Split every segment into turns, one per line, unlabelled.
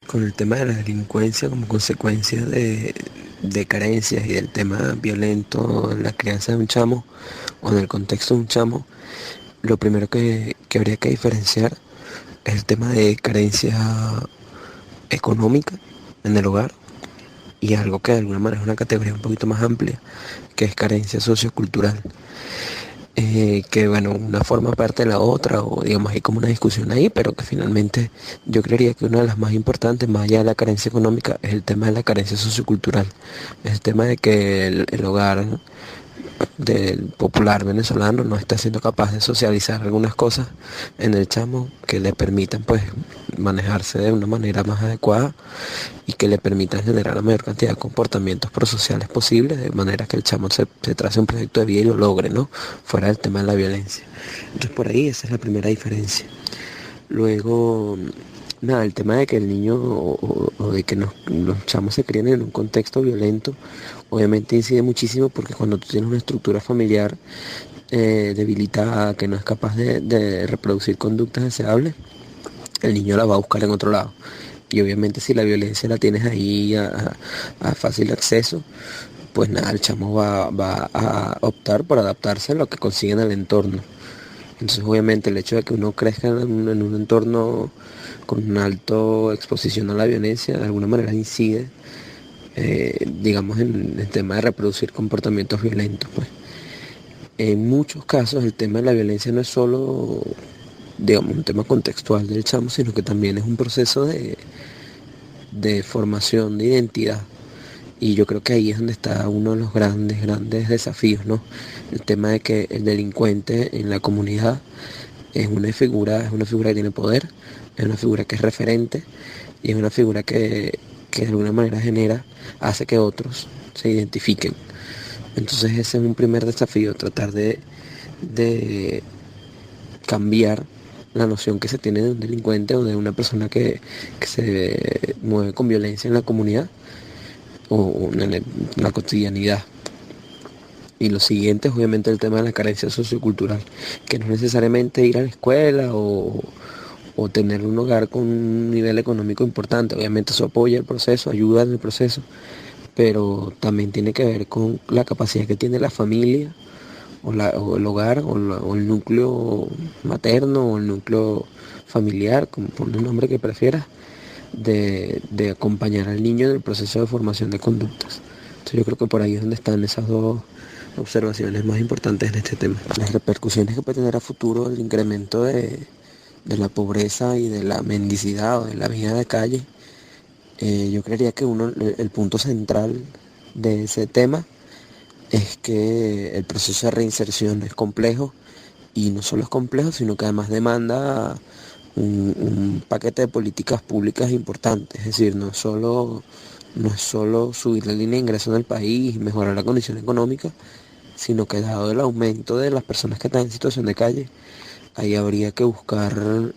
con el tema de la delincuencia como consecuencia de carencias y del tema violento en la crianza de un chamo o en el contexto de un chamo, lo primero que habría que diferenciar es el tema de carencia económica en el hogar y algo que de alguna manera es una categoría un poquito más amplia, que es carencia sociocultural. Que bueno, una forma parte de la otra, o digamos hay como una discusión ahí, pero que finalmente yo creería que una de las más importantes, más allá de la carencia económica, es el tema de la carencia sociocultural. Es el tema de que el hogar del popular venezolano no está siendo capaz de socializar algunas cosas en el chamo que le permitan pues manejarse de una manera más adecuada y que le permitan generar la mayor cantidad de comportamientos prosociales posibles, de manera que el chamo se trace un proyecto de vida y lo logre, ¿no? Fuera del tema de la violencia. Entonces por ahí esa es la primera diferencia. Luego, nada, el tema de que el niño o de que los chamos se crían en un contexto violento, obviamente incide muchísimo porque cuando tú tienes una estructura familiar debilitada, que no es capaz de reproducir conductas deseables, el niño la va a buscar en otro lado. Y obviamente si la violencia la tienes ahí a fácil acceso, pues nada, el chamo va a optar por adaptarse a lo que consigue en el entorno. Entonces obviamente el hecho de que uno crezca en un entorno con una alta exposición a la violencia de alguna manera incide, digamos, en el tema de reproducir comportamientos violentos. Pues. En muchos casos el tema de la violencia no es solo, digamos, un tema contextual del chamo, sino que también es un proceso de formación de identidad. Y yo creo que ahí es donde está uno de los grandes, grandes desafíos, ¿no? El tema de que el delincuente en la comunidad es una figura que tiene poder, es una figura que es referente y es una figura que de alguna manera hace que otros se identifiquen. Entonces ese es un primer desafío, tratar de cambiar la noción que se tiene de un delincuente o de una persona que se mueve con violencia en la comunidad o en la cotidianidad. Y lo siguiente es obviamente el tema de la carencia sociocultural, que no es necesariamente ir a la escuela o tener un hogar con un nivel económico importante. Obviamente eso apoya el proceso, ayuda en el proceso, pero también tiene que ver con la capacidad que tiene la familia o el hogar o el núcleo materno o el núcleo familiar, como por el nombre que prefieras, de acompañar al niño en el proceso de formación de conductas. Entonces yo creo que por ahí es donde están esas dos observaciones más importantes en este tema. Las repercusiones que puede tener a futuro el incremento de la pobreza y de la mendicidad o de la vida de calle, yo creería que el punto central de ese tema es que el proceso de reinserción es complejo y no solo es complejo, sino que además demanda un paquete de políticas públicas importantes. Es decir, no es solo subir la línea de ingreso en el país y mejorar la condición económica, sino que dado el aumento de las personas que están en situación de calle, ahí habría que buscar,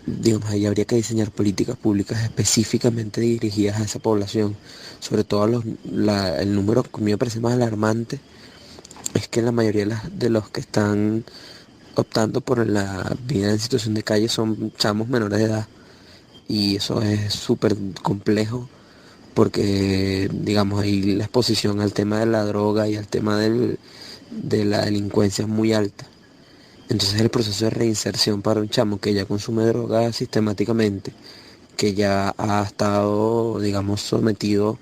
digamos, ahí habría que diseñar políticas públicas específicamente dirigidas a esa población, sobre todo el número que a mí me parece más alarmante es que la mayoría de los que están optando por la vida en situación de calle son chamos menores de edad y eso es súper complejo porque digamos ahí la exposición al tema de la droga y al tema de la delincuencia es muy alta. Entonces el proceso de reinserción para un chamo que ya consume droga sistemáticamente, que ya ha estado, digamos, sometido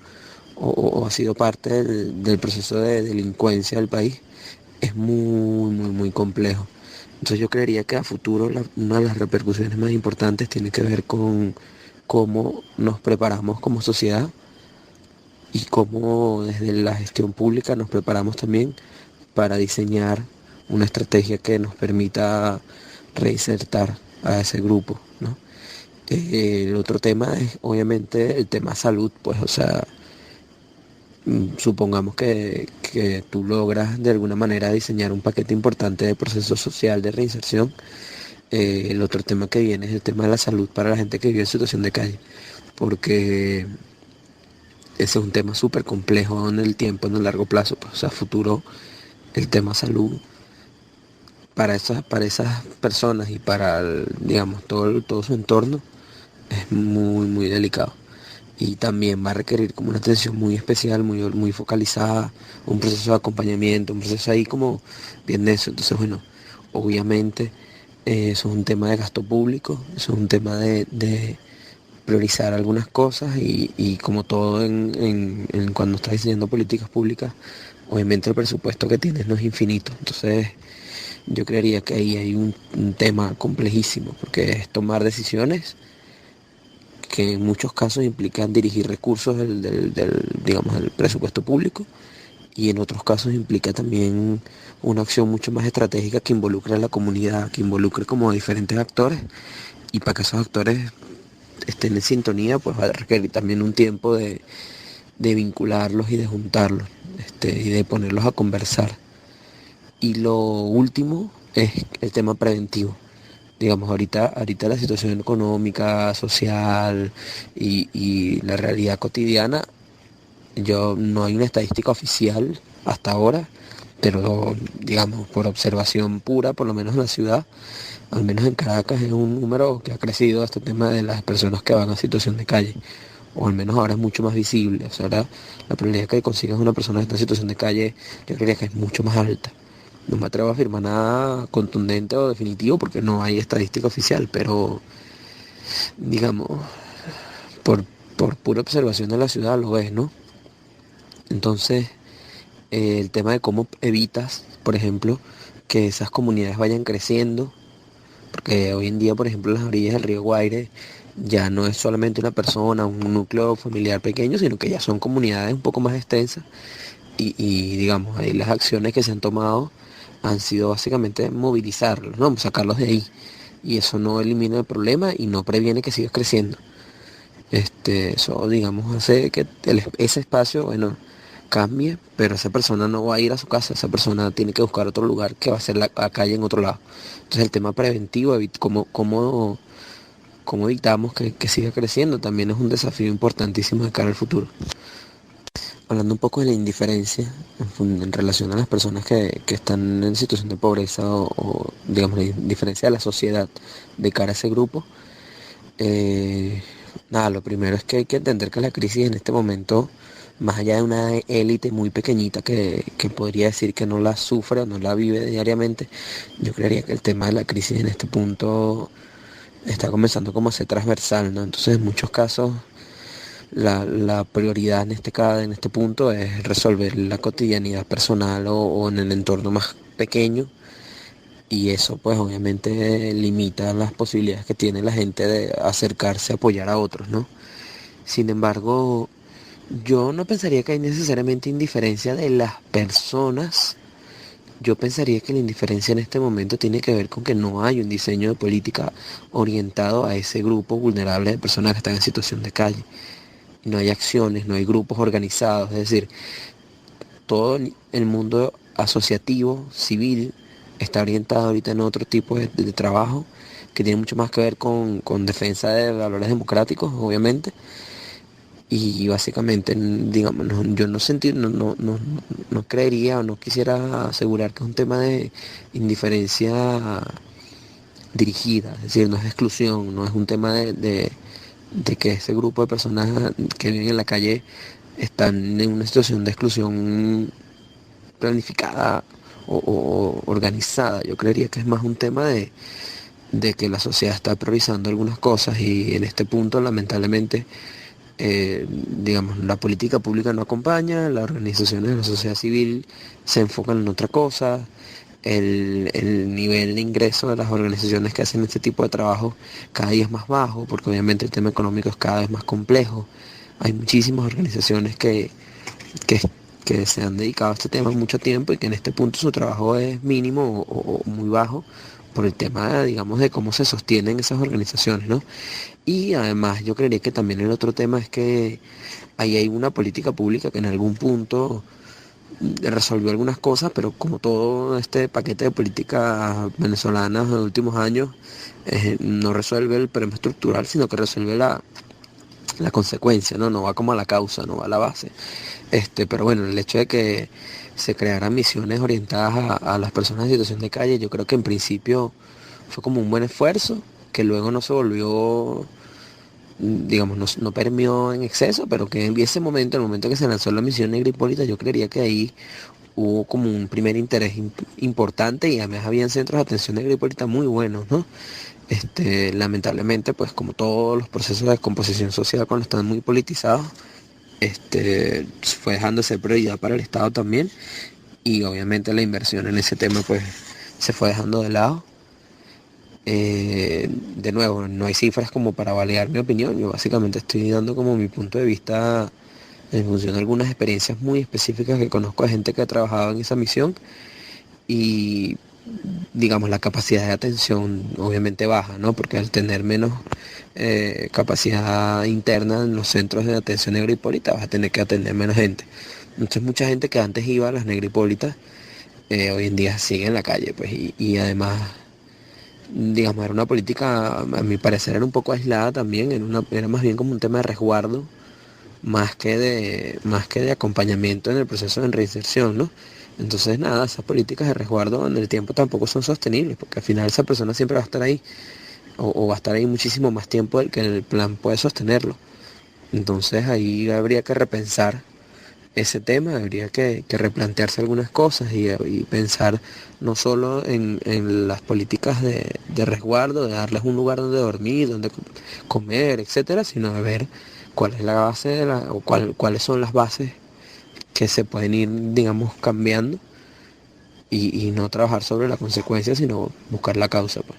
o ha sido parte del proceso de delincuencia del país, es muy, muy, muy complejo. Entonces yo creería que a futuro una de las repercusiones más importantes tiene que ver con cómo nos preparamos como sociedad y cómo desde la gestión pública nos preparamos también para diseñar una estrategia que nos permita reinsertar a ese grupo, ¿no? El otro tema es obviamente el tema salud, pues, o sea, supongamos que tú logras de alguna manera diseñar un paquete importante de proceso social de reinserción. El otro tema que viene es el tema de la salud para la gente que vive en situación de calle, porque ese es un tema súper complejo en el tiempo, en el largo plazo, pues, o sea, futuro, el tema salud para esas personas y para, digamos, todo su entorno, es muy, muy delicado. Y también va a requerir como una atención muy especial, muy, muy focalizada, un proceso de acompañamiento, un proceso ahí como bien denso. Entonces, bueno, obviamente eso es un tema de gasto público, eso es un tema de priorizar algunas cosas y como todo en cuando estás diseñando políticas públicas, obviamente el presupuesto que tienes no es infinito. Entonces, yo creería que ahí hay un tema complejísimo, porque es tomar decisiones que en muchos casos implican dirigir recursos digamos, del presupuesto público y en otros casos implica también una acción mucho más estratégica que involucre a la comunidad, que involucre como a diferentes actores y para que esos actores estén en sintonía pues va a requerir también un tiempo de vincularlos y de juntarlos y de ponerlos a conversar. Y lo último es el tema preventivo. Digamos, ahorita la situación económica, social y la realidad cotidiana, yo no hay una estadística oficial hasta ahora, pero digamos, por observación pura, por lo menos en la ciudad, al menos en Caracas es un número que ha crecido este tema de las personas que van a situación de calle, o al menos ahora es mucho más visible. O sea, ahora la probabilidad de que consigas una persona que está en situación de calle, yo creo que es mucho más alta. No me atrevo a afirmar nada contundente o definitivo porque no hay estadística oficial, pero digamos, por, por pura observación de la ciudad lo ves, ¿no? Entonces, el tema de cómo evitas, por ejemplo, que esas comunidades vayan creciendo, porque hoy en día, por ejemplo, en las orillas del río Guaire ya no es solamente una persona, un núcleo familiar pequeño, sino que ya son comunidades un poco más extensas digamos, ahí las acciones que se han tomado han sido básicamente movilizarlos, ¿no? Sacarlos de ahí. Y eso no elimina el problema y no previene que siga creciendo. Eso, digamos, hace que ese espacio, bueno, cambie, pero esa persona no va a ir a su casa, esa persona tiene que buscar otro lugar que va a ser la calle en otro lado. Entonces el tema preventivo, cómo evitamos que siga creciendo, también es un desafío importantísimo de cara al futuro. Hablando un poco de la indiferencia en relación a las personas que están en situación de pobreza digamos, la indiferencia de la sociedad de cara a ese grupo, nada, lo primero es que hay que entender que la crisis en este momento, más allá de una élite muy pequeñita que podría decir que no la sufre o no la vive diariamente, yo creería que el tema de la crisis en este punto está comenzando como a ser transversal, ¿no? Entonces, en muchos casos la prioridad en este punto es resolver la cotidianidad personal o en el entorno más pequeño y eso pues obviamente limita las posibilidades que tiene la gente de acercarse a apoyar a otros, ¿no? Sin embargo, yo no pensaría que hay necesariamente indiferencia de las personas. Yo pensaría que la indiferencia en este momento tiene que ver con que no hay un diseño de política orientado a ese grupo vulnerable de personas que están en situación de calle. No hay acciones, no hay grupos organizados, es decir, todo el mundo asociativo, civil, está orientado ahorita en otro tipo de trabajo que tiene mucho más que ver con defensa de valores democráticos, obviamente, y básicamente, digamos, yo no sentí, no creería o no quisiera asegurar que es un tema de indiferencia dirigida, es decir, no es exclusión, no es un tema de que ese grupo de personas que viven en la calle están en una situación de exclusión planificada o organizada. Yo creería que es más un tema de que la sociedad está priorizando algunas cosas y en este punto lamentablemente digamos, la política pública no acompaña, las organizaciones de la sociedad civil se enfocan en otra cosa, el nivel de ingreso de las organizaciones que hacen este tipo de trabajo cada día es más bajo, porque obviamente el tema económico es cada vez más complejo. Hay muchísimas organizaciones que, que se han dedicado a este tema mucho tiempo y que en este punto su trabajo es mínimo o muy bajo por el tema, digamos, de cómo se sostienen esas organizaciones, ¿no? Y además yo creería que también el otro tema es que ahí hay una política pública que en algún punto resolvió algunas cosas, pero como todo este paquete de políticas venezolanas de los últimos años, no resuelve el problema estructural, sino que resuelve la consecuencia, ¿no? No va como a la causa, no va a la base. Pero bueno, el hecho de que se crearan misiones orientadas a las personas en situación de calle, yo creo que en principio fue como un buen esfuerzo, que luego no se volvió digamos, no permeó en exceso, pero que en ese momento, el momento que se lanzó la misión Negra Hipólita, yo creería que ahí hubo como un primer interés importante y además habían centros de atención Negra Hipólita muy buenos, ¿no? Lamentablemente, pues como todos los procesos de descomposición social cuando están muy politizados, fue dejando de ser prioridad para el Estado también y obviamente la inversión en ese tema pues se fue dejando de lado. De nuevo, no hay cifras como para validar mi opinión, yo básicamente estoy dando como mi punto de vista en función de algunas experiencias muy específicas que conozco de gente que ha trabajado en esa misión y digamos la capacidad de atención obviamente baja, ¿no? Porque al tener menos capacidad interna en los centros de atención Negra Hipólita vas a tener que atender menos gente. Entonces mucha gente que antes iba a las Negra Hipólitas hoy en día sigue en la calle, pues, y además, digamos, era una política, a mi parecer, era un poco aislada también, era más bien como un tema de resguardo, más que de acompañamiento en el proceso de reinserción, ¿no? Entonces, nada, esas políticas de resguardo en el tiempo tampoco son sostenibles, porque al final esa persona siempre va a estar ahí, o va a estar ahí muchísimo más tiempo del que el plan puede sostenerlo. Entonces ahí habría que repensar ese tema, habría que replantearse algunas cosas y pensar no solo en las políticas de resguardo, de darles un lugar donde dormir, donde comer, etcétera, sino de ver cuál es la base o cuáles son las bases que se pueden ir, digamos, cambiando y no trabajar sobre la consecuencia, sino buscar la causa, pues.